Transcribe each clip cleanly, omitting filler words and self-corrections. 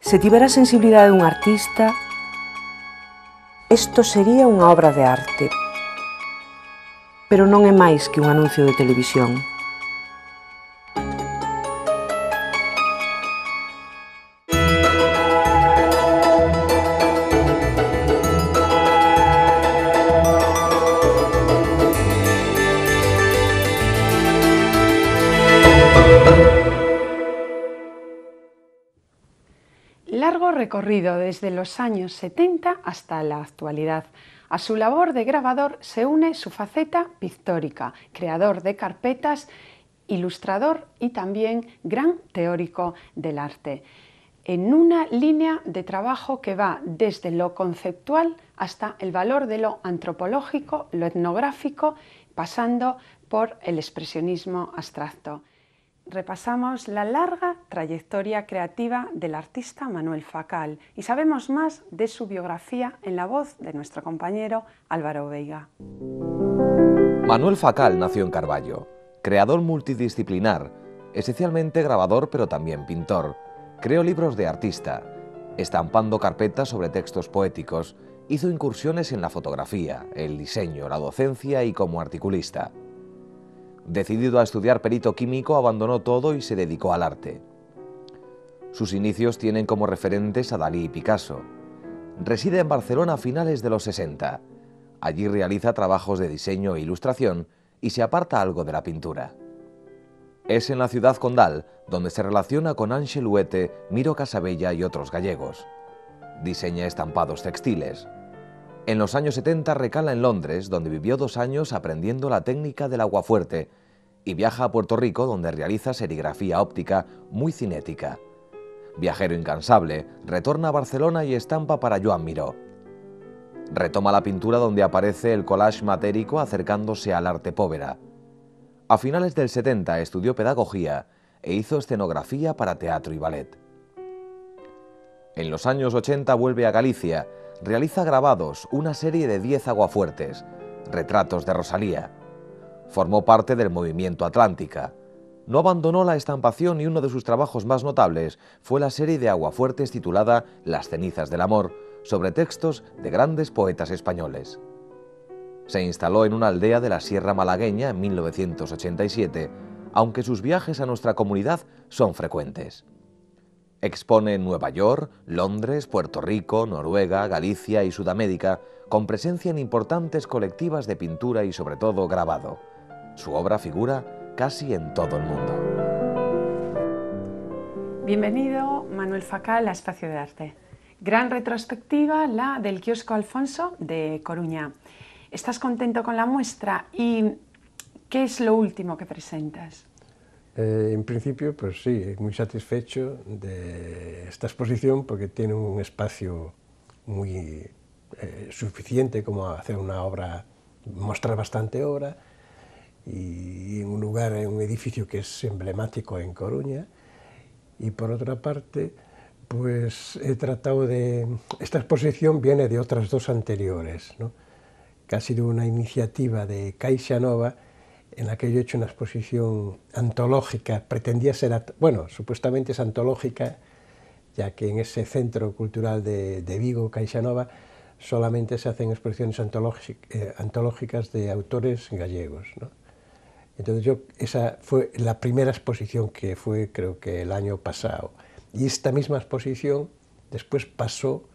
Se tivera a sensibilidade dun artista, isto sería unha obra de arte, pero non é máis que un anuncio de televisión. Largo recorrido desde los años 70 hasta la actualidad. A su labor de grabador se une su faceta pictórica, creador de carpetas, ilustrador y también gran teórico del arte, en una línea de trabajo que va desde lo conceptual hasta el valor de lo antropológico, lo etnográfico, pasando por el expresionismo abstracto. Repasamos la larga trayectoria creativa del artista Manuel Facal y sabemos más de su biografía en la voz de nuestro compañero Álvaro Veiga. Manuel Facal nació en Carballo, creador multidisciplinar, esencialmente grabador pero también pintor. Creó libros de artista, estampando carpetas sobre textos poéticos, hizo incursiones en la fotografía, el diseño, la docencia y como articulista. Decidido a estudiar perito químico, abandonó todo y se dedicó al arte. Sus inicios tienen como referentes a Dalí y Picasso. Reside en Barcelona a finales de los 60. Allí realiza trabajos de diseño e ilustración y se aparta algo de la pintura. Es en la ciudad condal donde se relaciona con Ángel Huete, Miro Casabella y otros gallegos. Diseña estampados textiles. En los años 70 recala en Londres, donde vivió 2 años aprendiendo la técnica del aguafuerte, y viaja a Puerto Rico, donde realiza serigrafía óptica muy cinética. Viajero incansable, retorna a Barcelona y estampa para Joan Miró. Retoma la pintura donde aparece el collage matérico acercándose al arte povera. A finales del 70 estudió pedagogía e hizo escenografía para teatro y ballet. En los años 80 vuelve a Galicia, realiza grabados, una serie de 10 aguafuertes, retratos de Rosalía. Formó parte del movimiento Atlántica. No abandonó la estampación y uno de sus trabajos más notables fue la serie de aguafuertes titulada Las cenizas del amor, sobre textos de grandes poetas españoles. Se instaló en una aldea de la Sierra Malagueña en 1987, aunque sus viajes a nuestra comunidad son frecuentes. Expone en Nueva York, Londres, Puerto Rico, Noruega, Galicia y Sudamérica, con presencia en importantes colectivas de pintura y sobre todo grabado. Su obra figura casi en todo el mundo. Bienvenido, Manuel Facal, a Espacio de Arte. Gran retrospectiva, la del Kiosco Alfonso de Coruña. ¿Estás contento con la muestra? ¿Y qué es lo último que presentas? En principio, pues sí, muy satisfecho de esta exposición porque tiene un espacio muy suficiente como hacer una obra, mostrar bastante obra, y en un lugar, en un edificio que es emblemático en Coruña. Y por otra parte, pues he tratado de... Esta exposición viene de otras 2 anteriores, ¿no? Que ha sido una iniciativa de Caixa Nova, en la que yo he hecho una exposición antológica, pretendía ser, bueno, supuestamente es antológica, ya que en ese centro cultural de Vigo, Caixa Nova, solamente se hacen exposiciones antológicas de autores gallegos, ¿no? Entonces esa fue la primera exposición que fue, creo que el año pasado, y esta misma exposición después pasó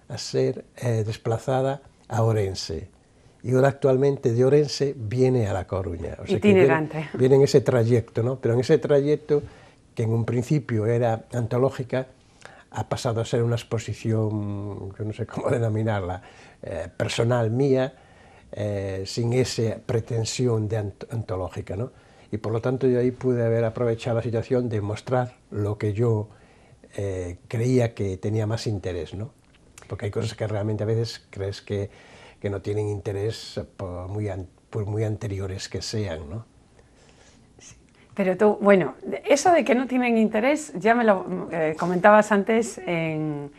a ser desplazada a Orense. Y ahora actualmente de Orense viene a La Coruña. O sea, itinerante. Viene en ese trayecto, ¿no? Pero en ese trayecto, que en un principio era antológica, ha pasado a ser una exposición, yo no sé cómo denominarla, personal mía, sin esa pretensión de antológica, ¿no? Y por lo tanto yo ahí pude haber aprovechado la situación de mostrar lo que yo creía que tenía más interés, ¿no? Porque hay cosas que realmente a veces crees que no tienen interés por muy anteriores que sean, ¿no? Sí. Pero tú, bueno, eso de que no tienen interés, ya me lo comentabas antes en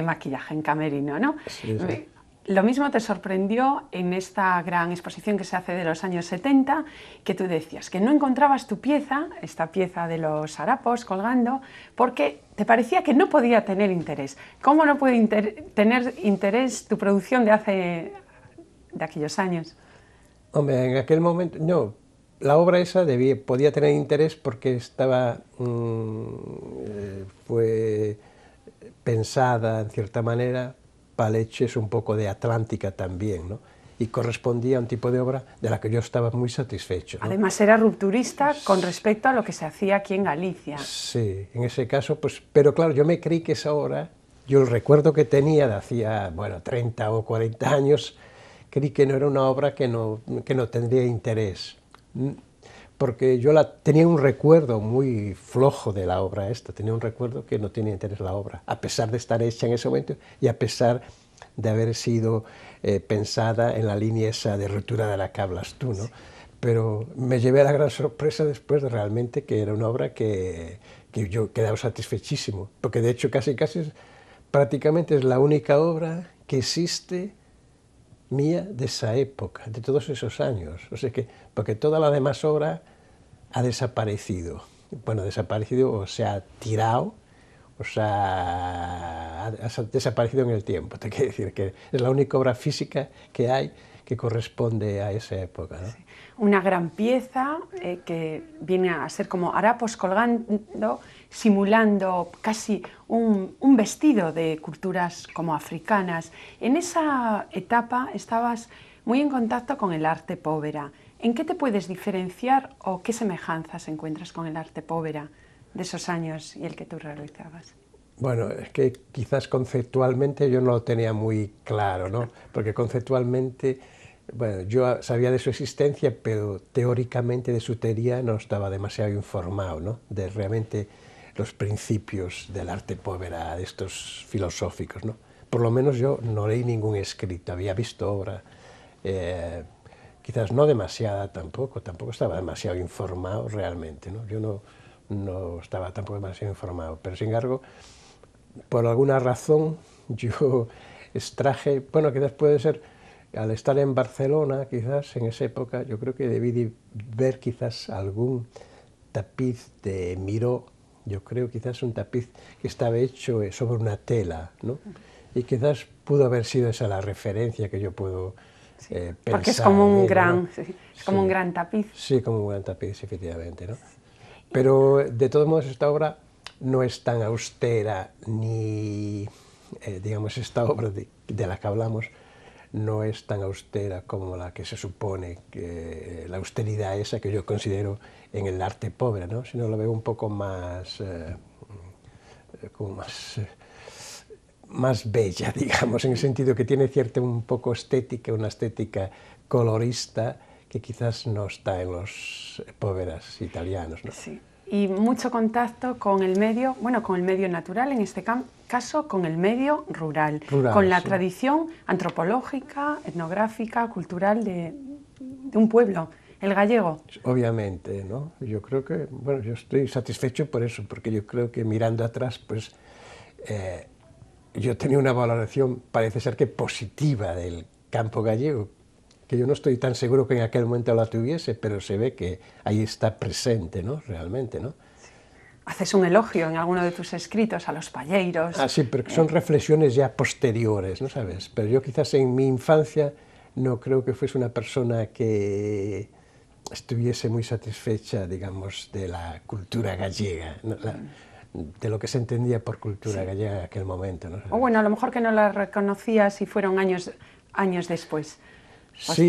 maquillaje, en camerino, ¿no? Sí, sí. lo mismo te sorprendió en esta gran exposición que se hace de los años 70, que tú decías que no encontrabas tu pieza, esta pieza de los harapos colgando, porque te parecía que no podía tener interés. ¿Cómo no puede tener interés tu producción de aquellos años? Hombre, en aquel momento, no, la obra esa podía tener interés porque fue pensada, en cierta manera, para leches un poco de Atlántica también, ¿no? Y correspondía a un tipo de obra de la que yo estaba muy satisfecho, ¿no? Además era rupturista con respecto a lo que se hacía aquí en Galicia. Sí, en ese caso, pues, pero claro, yo me creí que esa obra, yo el recuerdo que tenía de hacía, bueno, 30 o 40 años, creí que no era una obra que no tendría interés, porque yo tenía un recuerdo muy flojo de la obra esta, tenía un recuerdo que no tenía interés la obra, a pesar de estar hecha en ese momento y a pesar de haber sido pensada en la línea esa de ruptura de la que hablas tú, ¿no? Sí. Pero me llevé a la gran sorpresa después de realmente que era una obra que yo quedaba satisfechísimo, porque de hecho casi prácticamente es la única obra que existe mía de esa época, de todos esos años, o sea que, porque toda la demás obra ha desaparecido, bueno, desaparecido o se ha tirado, o sea, ha desaparecido en el tiempo, te quiero decir que es la única obra física que hay que corresponde a esa época, ¿no? Sí. Una gran pieza que viene a ser como harapos colgando, simulando casi un vestido de culturas como africanas. En esa etapa estabas muy en contacto con el arte povera. ¿En qué te puedes diferenciar o qué semejanzas encuentras con el arte povera de esos años y el que tú realizabas? Bueno, es que quizás conceptualmente yo no lo tenía muy claro, ¿no? Porque conceptualmente, bueno, yo sabía de su existencia, pero teóricamente de su teoría no estaba demasiado informado, ¿no? De realmente los principios del arte povera, de estos filosóficos, ¿no? Por lo menos yo no leí ningún escrito, había visto obra, quizás no demasiada tampoco estaba demasiado informado realmente, ¿no? Yo no estaba tampoco demasiado informado, pero sin embargo, por alguna razón yo extraje, bueno, quizás puede ser, al estar en Barcelona, quizás en esa época, yo creo que debí de ver quizás algún tapiz de Miró, yo creo quizás un tapiz que estaba hecho sobre una tela, ¿no? Y quizás pudo haber sido esa la referencia que yo puedo pensar. Porque es como un gran, ¿no? es como un gran tapiz. Sí, como un gran tapiz, efectivamente, ¿no? Pero de todos modos esta obra no es tan austera ni, digamos, esta obra de la que hablamos no es tan austera como la que se supone, que la austeridad esa que yo considero en el arte pobre, ¿no? Sino lo veo un poco más, como más bella, digamos, en el sentido que tiene cierta un poco estética, una estética colorista que quizás no está en los poveras italianos, ¿no? Sí. Y mucho contacto con el medio, bueno, con el medio natural, en este caso con el medio rural, con la tradición antropológica, etnográfica, cultural de un pueblo, el gallego. Obviamente, ¿no? Yo creo que, bueno, yo estoy satisfecho por eso, porque yo creo que mirando atrás, pues, yo tenía una valoración, parece ser que positiva del campo gallego, que yo no estoy tan seguro que en aquel momento la tuviese, pero se ve que ahí está presente, ¿no? Realmente, ¿no? Haces un elogio en alguno de tus escritos a los palleiros. Ah, sí, pero son reflexiones ya posteriores, ¿no sabes? Pero yo quizás en mi infancia no creo que fuese una persona que estuviese muy satisfecha, digamos, de la cultura gallega, ¿no? De lo que se entendía por cultura gallega en aquel momento, ¿no? O bueno, a lo mejor que no la reconocías y fueron años después. Sí,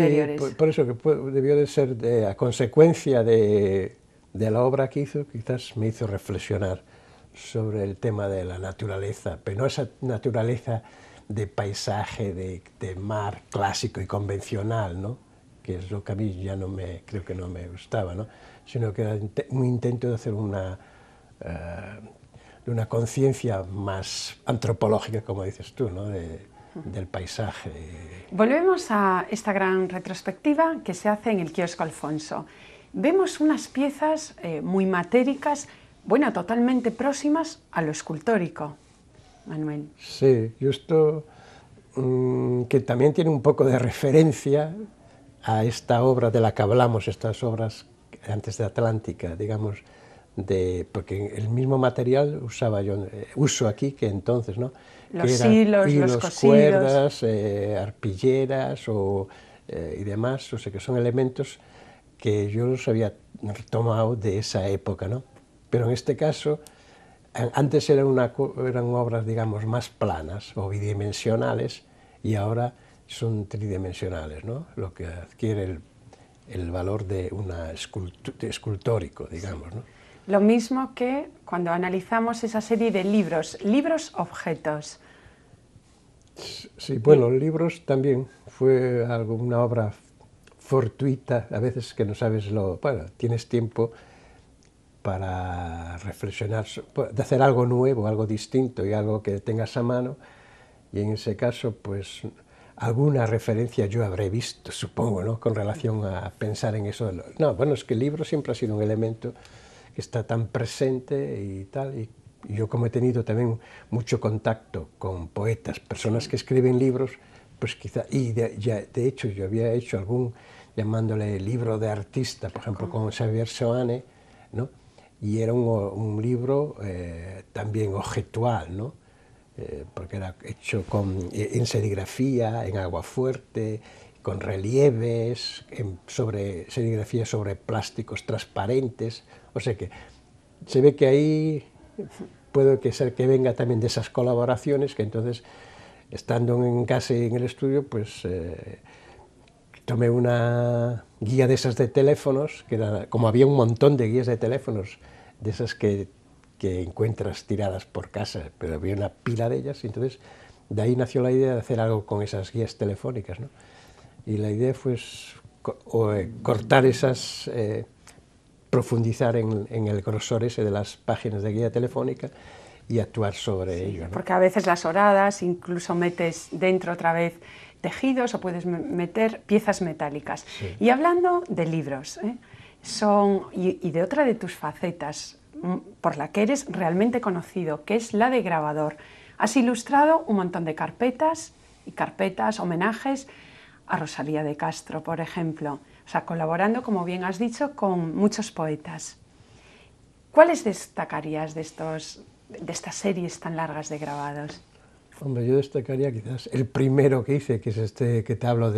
por eso que debió de ser a consecuencia de la obra que hizo, quizás me hizo reflexionar sobre el tema de la naturaleza, pero no esa naturaleza de paisaje, de mar clásico y convencional, ¿no? Que es lo que a mí ya creo que no me gustaba, ¿no? Sino que era un intento de hacer una conciencia más antropológica, como dices tú, ¿no? Del paisaje. Volvemos a esta gran retrospectiva que se hace en el Quiosco Alfonso. Vemos unas piezas muy matéricas, bueno, totalmente próximas a lo escultórico, Manuel. Sí, yo esto que también tiene un poco de referencia a esta obra de la que hablamos, estas obras antes de Atlántica, digamos, porque el mismo material uso aquí que entonces, ¿no? Los hilos, los cosidos, cuerdas, arpilleras y demás, o sea que son elementos que yo los había tomado de esa época, ¿no? Pero en este caso, antes eran obras, digamos, más planas o bidimensionales y ahora son tridimensionales, ¿no? Lo que adquiere el valor de una escultórico, digamos, ¿no? Lo mismo que cuando analizamos esa serie de libros objetos. Sí, bueno, libros también fue una obra fortuita, a veces que no sabes bueno, tienes tiempo para reflexionar, de hacer algo nuevo, algo distinto y algo que tengas a mano, y en ese caso, pues, alguna referencia yo habré visto, supongo, ¿no?, con relación a pensar en eso. No, bueno, es que el libro siempre ha sido un elemento que está tan presente y tal, y yo como he tenido también mucho contacto con poetas, personas que escriben libros, pues quizá, y de hecho yo había hecho algún, llamándole libro de artista, por ejemplo, con Xavier Seoane, ¿no?, y era un libro también objetual, ¿no?, porque era hecho en serigrafía, en aguafuerte, con relieves, serigrafía sobre plásticos transparentes, o sea que se ve que ahí puede ser que venga también de esas colaboraciones, que entonces, estando en casa y en el estudio, pues tomé una guía de esas de teléfonos, que era, como había un montón de guías de teléfonos, de esas que encuentras tiradas por casa, pero había una pila de ellas, y entonces de ahí nació la idea de hacer algo con esas guías telefónicas, ¿no? Y la idea fue cortar esas, profundizar en el grosor ese de las páginas de guía telefónica y actuar sobre ello, ¿no? Porque a veces las horadas, incluso metes dentro otra vez tejidos o puedes meter piezas metálicas. Sí. Y hablando de libros, y de otra de tus facetas, por la que eres realmente conocido, que es la de grabador. Has ilustrado un montón de carpetas, homenajes a Rosalía de Castro, por ejemplo, o sea, colaborando, como bien has dicho, con muchos poetas. ¿Cuáles destacarías de estas series tan largas de grabados? Hombre, yo destacaría quizás el primero que hice, que es este que te hablo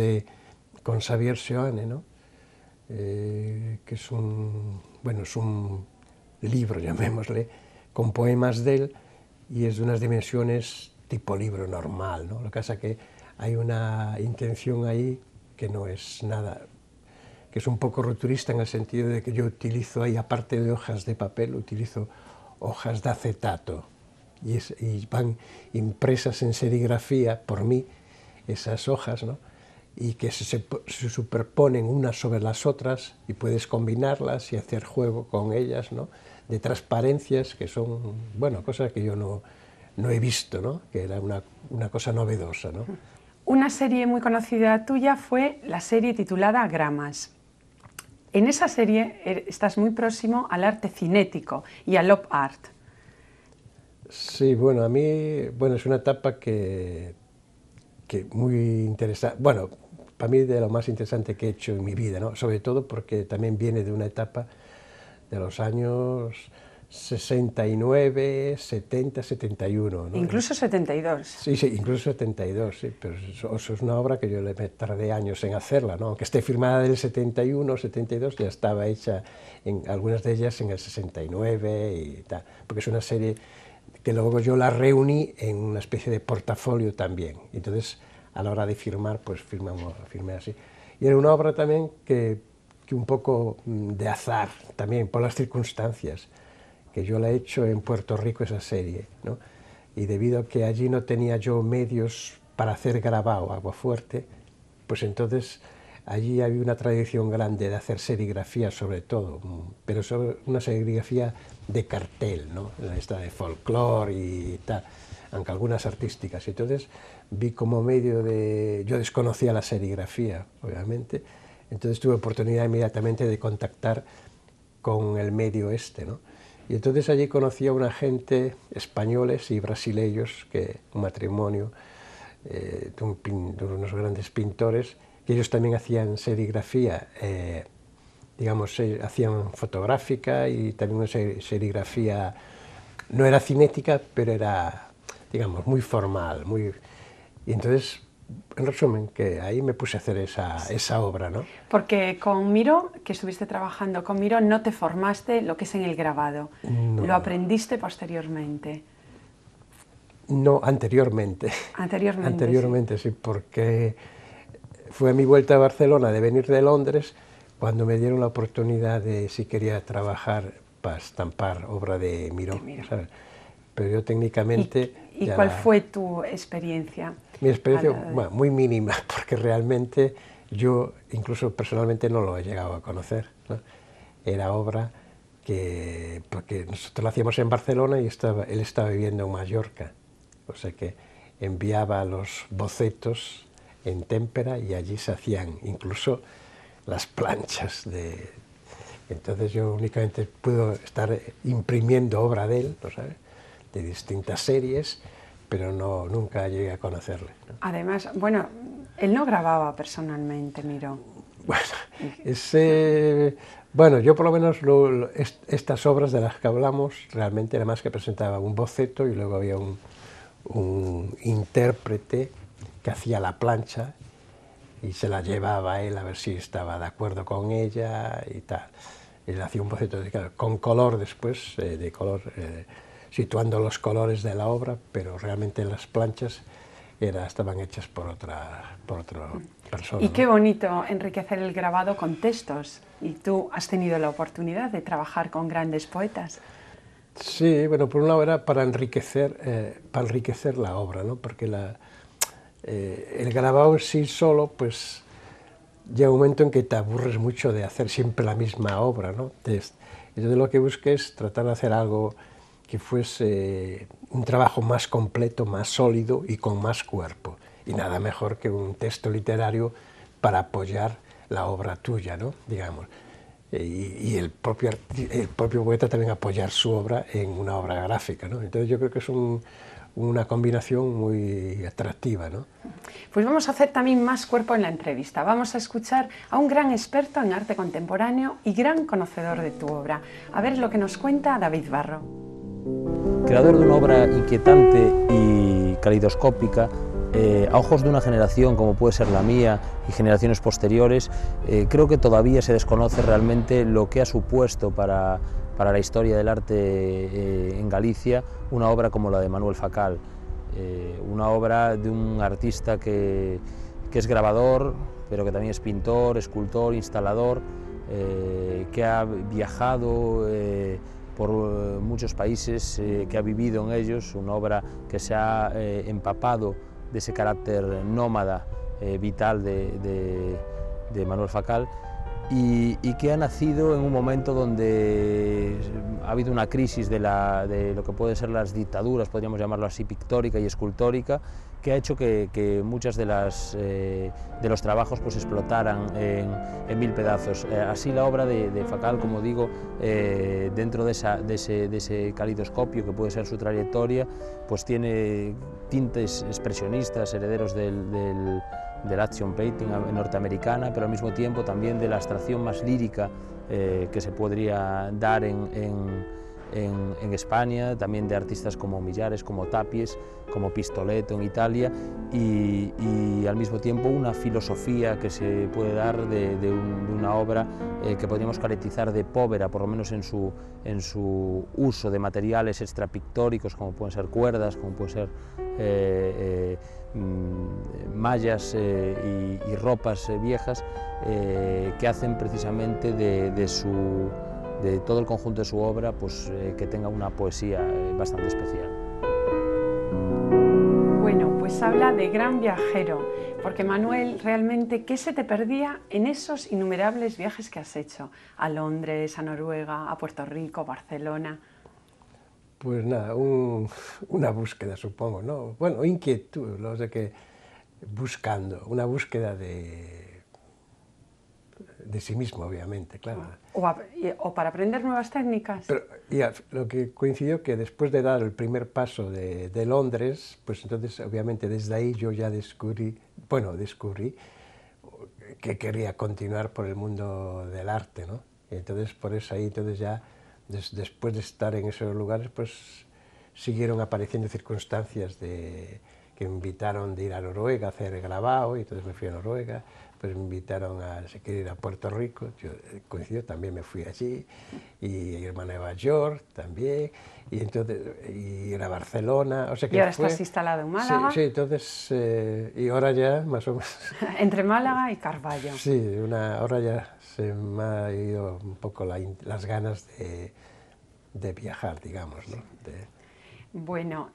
con Xavier Seoane, ¿no?, que es un libro, llamémosle, con poemas de él, y es de unas dimensiones tipo libro normal, ¿no? Lo que pasa es que hay una intención ahí que no es nada, que es un poco rupturista en el sentido de que yo utilizo ahí, aparte de hojas de papel, utilizo hojas de acetato, y van impresas en serigrafía por mí, esas hojas, ¿no?, y que se superponen unas sobre las otras y puedes combinarlas y hacer juego con ellas, ¿no?, de transparencias que son, bueno, cosas que yo no he visto, ¿no?, que era una cosa novedosa, ¿no? Una serie muy conocida tuya fue la serie titulada Gramas. En esa serie estás muy próximo al arte cinético y al op art. Sí, bueno, a mí, bueno, es una etapa que muy interesante, bueno, para mí de lo más interesante que he hecho en mi vida, ¿no?, sobre todo porque también viene de una etapa de los años 69, 70, 71, ¿no? Incluso 72. Sí, incluso 72, sí, pero eso es una obra que yo le tardé años en hacerla, ¿no? Aunque esté firmada del 71, 72, ya estaba hecha, algunas de ellas en el 69 y tal, porque es una serie que luego yo la reuní en una especie de portafolio también. Entonces, a la hora de firmar, pues firmé así. Y era una obra también que un poco de azar, también por las circunstancias, que yo la he hecho en Puerto Rico, esa serie, ¿no? Y debido a que allí no tenía yo medios para hacer grabado aguafuerte, pues entonces allí había una tradición grande de hacer serigrafía sobre todo, pero sobre una serigrafía de cartel, ¿no?, esta de folclore y tal, aunque algunas artísticas. Entonces vi como medio de... Yo desconocía la serigrafía, obviamente, entonces tuve oportunidad inmediatamente de contactar con el medio este, ¿no? Y entonces allí conocí a una gente, españoles y brasileños, un matrimonio de unos grandes pintores, que ellos también hacían serigrafía, digamos, hacían fotográfica y también una serigrafía, no era cinética, pero era, digamos, muy formal, y entonces, en resumen, que ahí me puse a hacer esa obra, ¿no? Porque con Miró, que estuviste trabajando con Miró, no te formaste lo que es en el grabado, No. lo aprendiste posteriormente. No, anteriormente. Anteriormente. Anteriormente, sí, porque fue a mi vuelta a Barcelona de venir de Londres cuando me dieron la oportunidad de si quería trabajar para estampar obra de Miró, ¿sabes? Pero yo técnicamente... ¿Y cuál fue tu experiencia? Mi experiencia, bueno, muy mínima, porque realmente yo incluso personalmente no lo he llegado a conocer, ¿no? Era obra que, porque nosotros la hacíamos en Barcelona y él estaba viviendo en Mallorca, o sea que enviaba los bocetos en témpera y allí se hacían incluso las planchas de... Entonces yo únicamente pude estar imprimiendo obra de él, ¿no sabes?, de distintas series, pero nunca llegué a conocerle, ¿no? Además, bueno, él no grababa personalmente, Miró. Bueno, yo por lo menos estas obras de las que hablamos realmente era más que presentaba un boceto y luego había un intérprete que hacía la plancha y se la llevaba a él a ver si estaba de acuerdo con ella y tal. Él hacía un boceto con color después, situando los colores de la obra, pero realmente las planchas estaban hechas por otra persona. Y qué bonito enriquecer el grabado con textos. Y tú has tenido la oportunidad de trabajar con grandes poetas. Sí, bueno, por un lado era para enriquecer la obra, ¿no? Porque el grabado en sí solo, pues llega un momento en que te aburres mucho de hacer siempre la misma obra, ¿no? Entonces lo que busqué es tratar de hacer algo que fuese un trabajo más completo, más sólido y con más cuerpo. Y nada mejor que un texto literario para apoyar la obra tuya, ¿no? Digamos. Y el propio poeta también apoyar su obra en una obra gráfica, ¿no? Entonces yo creo que es una combinación muy atractiva, ¿no? Pues vamos a hacer también más cuerpo en la entrevista. Vamos a escuchar a un gran experto en arte contemporáneo y gran conocedor de tu obra. A ver lo que nos cuenta David Barro. Creador de una obra inquietante y calidoscópica, a ojos de una generación como puede ser la mía y generaciones posteriores, creo que todavía se desconoce realmente lo que ha supuesto para la historia del arte en Galicia una obra como la de Manuel Facal, una obra de un artista que es grabador, pero que también es pintor, escultor, instalador, que ha viajado por muchos países, que ha vivido en ellos, una obra que se ha empapado de ese carácter nómada vital de Manuel Facal y que ha nacido en un momento donde ha habido una crisis de lo que pueden ser las dictaduras, podríamos llamarlo así, pictórica y escultórica, que ha hecho que muchas de los trabajos pues explotaran en mil pedazos. Así la obra de Facal, como digo, dentro de ese calidoscopio que puede ser su trayectoria, pues tiene tintes expresionistas, herederos del action painting norteamericana, pero al mismo tiempo también de la abstracción más lírica que se podría dar en España, también de artistas como Millares, como Tapies, como Pistoletto en Italia, y al mismo tiempo una filosofía que se puede dar de una obra que podríamos caracterizar de povera, por lo menos en su uso de materiales extrapictóricos, como pueden ser cuerdas, como pueden ser mallas y ropas viejas, que hacen precisamente de todo el conjunto de su obra pues, que tenga una poesía bastante especial. Bueno, pues habla de gran viajero, porque Manuel, realmente, ¿qué se te perdía en esos innumerables viajes que has hecho? A Londres, a Noruega, a Puerto Rico, Barcelona. Pues nada, una búsqueda, supongo, ¿no? Bueno, inquietud, no sé qué, buscando, una búsqueda de sí mismo, obviamente, claro. O para aprender nuevas técnicas. Pero lo que coincidió que después de dar el primer paso de Londres, pues entonces obviamente desde ahí yo ya descubrí que quería continuar por el mundo del arte, ¿no? Y entonces por eso ahí, entonces ya después de estar en esos lugares, pues siguieron apareciendo circunstancias que me invitaron de ir a Noruega a hacer grabado, y entonces me fui a Noruega. Pues me invitaron a ir a Puerto Rico, yo coincidió, también me fui allí, y irme a Nueva York también, y entonces ir a Barcelona, o sea que y ahora estás instalado en Málaga. Sí, entonces, y ahora ya más o menos... Entre Málaga y Carballo. Sí, ahora ya se me ha ido un poco las ganas de viajar, digamos, ¿no? Bueno,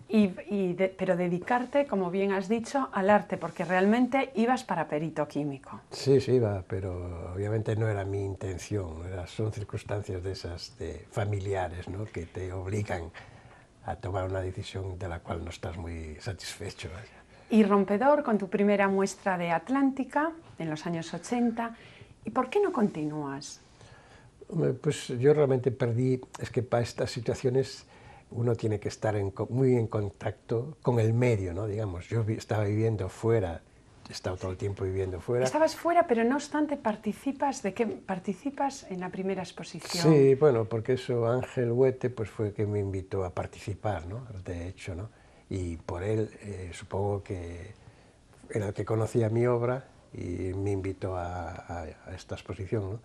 pero dedicarte, como bien has dicho, al arte, porque realmente ibas para perito químico. Sí, iba, pero obviamente no era mi intención, son circunstancias de esas familiares, ¿no? Que te obligan a tomar una decisión de la cual no estás muy satisfecho. Y rompedor con tu primera muestra de Atlántica en los años 80, ¿y por qué no continúas? Pues yo realmente perdí, es que para estas situaciones uno tiene que estar muy en contacto con el medio, ¿no? Digamos, yo estaba viviendo fuera, he estado todo el tiempo viviendo fuera. Estabas fuera, pero no obstante participas en la primera exposición. Sí, bueno, porque eso Ángel Huete pues fue que me invitó a participar, ¿no? De hecho, ¿no? Y por él supongo que era el que conocía mi obra y me invitó a esta exposición, ¿no? Lo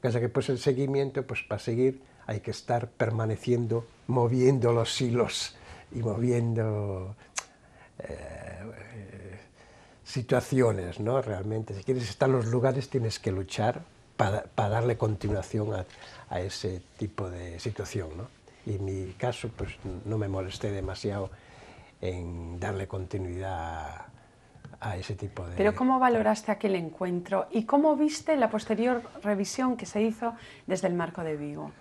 que pasa que pues el seguimiento, pues para seguir hay que estar permaneciendo, moviendo los hilos y moviendo situaciones, ¿no? Realmente, si quieres estar en los lugares tienes que luchar para darle continuación a ese tipo de situación, ¿no? Y en mi caso, pues no me molesté demasiado en darle continuidad a ese tipo de... Pero ¿cómo valoraste aquel encuentro y cómo viste la posterior revisión que se hizo desde el Marco de Vigo?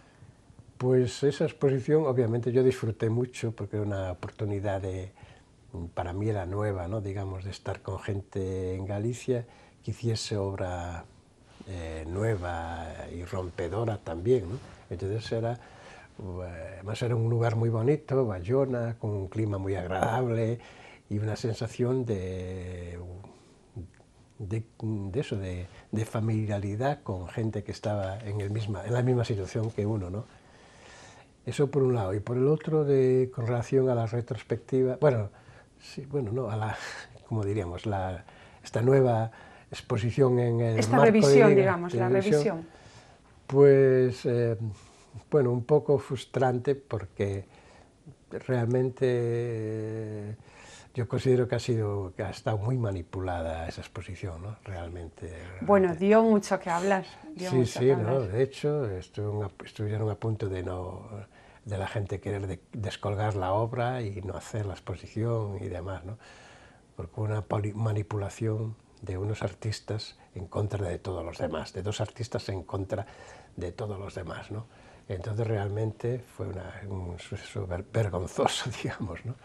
Pues esa exposición, obviamente, yo disfruté mucho porque era una oportunidad para mí era nueva, ¿no? Digamos, de estar con gente en Galicia que hiciese obra nueva y rompedora también, ¿no? Entonces además era un lugar muy bonito, Bayona, con un clima muy agradable y una sensación de familiaridad con gente que estaba en la misma situación que uno, ¿no? Eso por un lado, y por el otro, con relación a la retrospectiva, como diríamos, esta nueva exposición en el esta marco revisión, de digamos, la revisión. Pues, un poco frustrante porque realmente yo considero que ha estado muy manipulada esa exposición, ¿no? Realmente. Bueno, dio mucho que hablar. ¿no? De hecho, estuvieron a punto de la gente querer descolgar la obra y no hacer la exposición y demás, ¿no? Porque una manipulación de unos artistas en contra de todos los demás, de dos artistas en contra de todos los demás, ¿no? Entonces realmente fue un suceso vergonzoso, digamos, ¿no?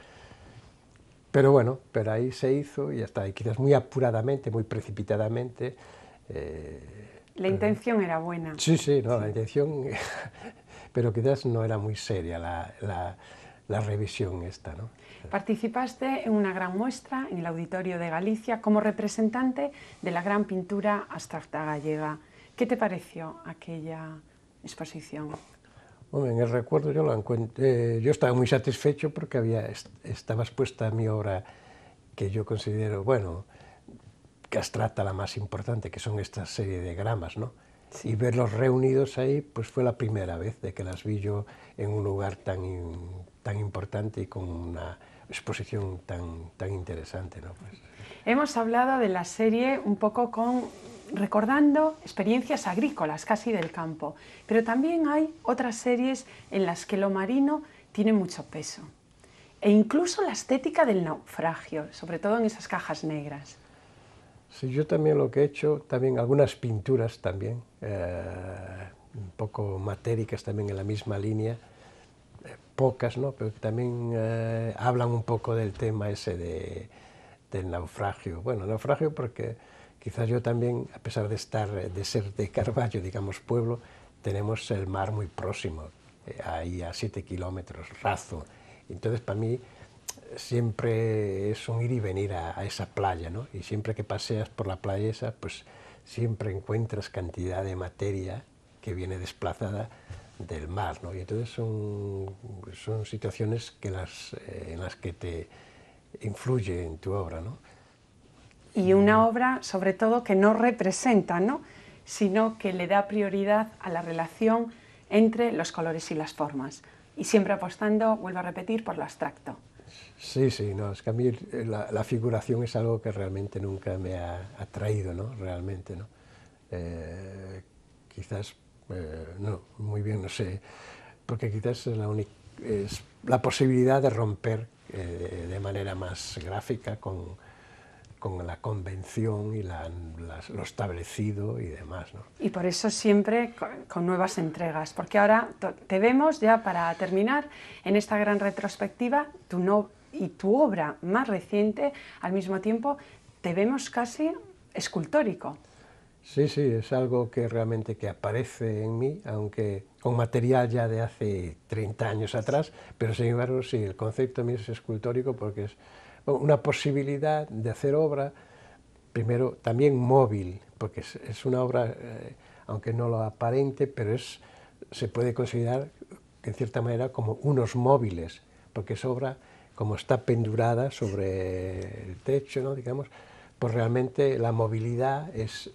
Pero bueno, ahí se hizo y ya está, y quizás muy apuradamente, muy precipitadamente. La intención era buena. Sí, no, la intención, pero quizás no era muy seria la revisión esta, ¿no? Participaste en una gran muestra en el Auditorio de Galicia como representante de la gran pintura abstracta gallega. ¿Qué te pareció aquella exposición? Bueno, en el recuerdo yo estaba muy satisfecho porque estaba expuesta mi obra que yo considero, bueno, que abstracta la más importante, que son esta serie de gramas, ¿no? Sí. Y verlos reunidos ahí, pues fue la primera vez de que las vi yo en un lugar tan importante y con una exposición tan interesante, ¿no? Pues, hemos hablado de la serie un poco recordando experiencias agrícolas, casi del campo, pero también hay otras series en las que lo marino tiene mucho peso, e incluso la estética del naufragio, sobre todo en esas cajas negras. Sí, yo también lo que he hecho, también algunas pinturas también, un poco matéricas también en la misma línea, pocas, ¿no? Pero que también hablan un poco del tema ese del naufragio. Bueno, naufragio porque quizás yo también, a pesar de ser de Carballo, digamos pueblo, tenemos el mar muy próximo, ahí a 7 kilómetros, Razo. Entonces para mí siempre es un ir y venir a esa playa, ¿no? Y siempre que paseas por la playa esa, pues siempre encuentras cantidad de materia que viene desplazada del mar, ¿no? Y entonces son situaciones en las que te influye en tu obra, ¿no? Y una obra, sobre todo, que no representa, ¿no?, sino que le da prioridad a la relación entre los colores y las formas. Y siempre apostando, vuelvo a repetir, por lo abstracto. Sí, sí, no, es que a mí la figuración es algo que realmente nunca me ha atraído, ¿no? Realmente, ¿no? Quizás, no, muy bien, no sé, porque quizás es la posibilidad de romper de manera más gráfica con la convención y lo establecido y demás, ¿no? Y por eso siempre con nuevas entregas, porque ahora te vemos ya para terminar en esta gran retrospectiva, tu obra más reciente, al mismo tiempo te vemos casi escultórico. Sí, sí, es algo que realmente que aparece en mí, aunque con material ya de hace 30 años atrás, pero sin embargo sí, el concepto mío es escultórico porque es una posibilidad de hacer obra, primero también móvil, porque es una obra, aunque no lo aparente, pero se puede considerar en cierta manera como unos móviles, porque es obra como está pendurada sobre el techo, ¿no? Digamos, pues realmente la movilidad es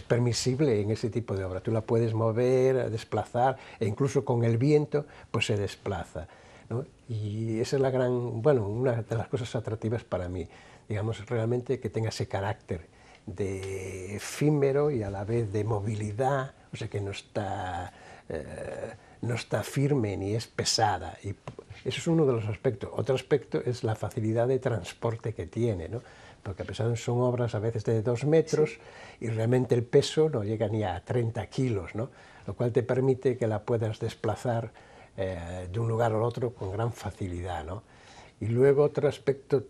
permisible en ese tipo de obra. Tú la puedes mover, desplazar, e incluso con el viento pues se desplaza, ¿no? Y esa es una de las cosas atractivas para mí, digamos, realmente que tenga ese carácter de efímero y a la vez de movilidad, o sea que no está firme ni es pesada. Y eso es uno de los aspectos. Otro aspecto es la facilidad de transporte que tiene, ¿no? Porque a pesar de que son obras a veces de 2 metros, sí, y realmente el peso no llega ni a 30 kilos, ¿no? Lo cual te permite que la puedas desplazar de un lugar al otro con gran facilidad, ¿no? Y luego otro aspecto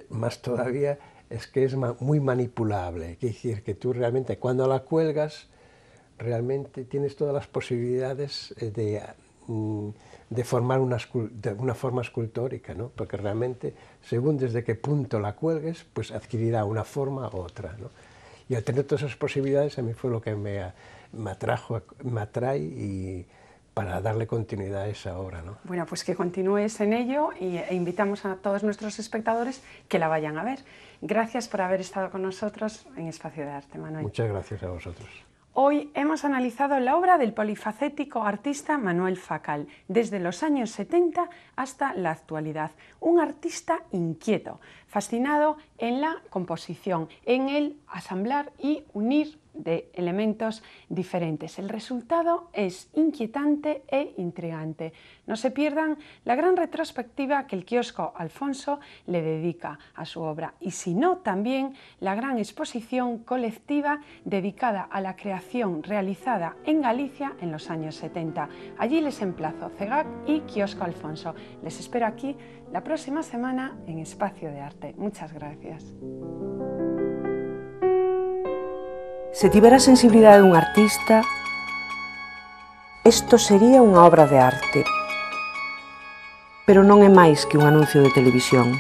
más todavía es que es muy manipulable, quiere decir que tú realmente cuando la cuelgas realmente tienes todas las posibilidades de formar una forma escultórica, ¿no? Porque realmente según desde qué punto la cuelgues pues adquirirá una forma u otra, ¿no? Y al tener todas esas posibilidades a mí fue lo que me atrae y para darle continuidad a esa obra, ¿no? Bueno, pues que continúes en ello e invitamos a todos nuestros espectadores que la vayan a ver. Gracias por haber estado con nosotros en Espacio de Arte, Manuel. Muchas gracias a vosotros. Hoy hemos analizado la obra del polifacético artista Manuel Facal, desde los años 70 hasta la actualidad. Un artista inquieto, fascinado en la composición, en el asamblar y unir de elementos diferentes. El resultado es inquietante e intrigante. No se pierdan la gran retrospectiva que el kiosco Alfonso le dedica a su obra y si no, también la gran exposición colectiva dedicada a la creación realizada en Galicia en los años 70. Allí les emplazo, CEGAC y kiosco Alfonso. Les espero aquí la próxima semana en Espacio de Arte. Muchas gracias. Se tivera a sensibilidade dun artista, isto sería unha obra de arte, pero non é máis que un anuncio de televisión.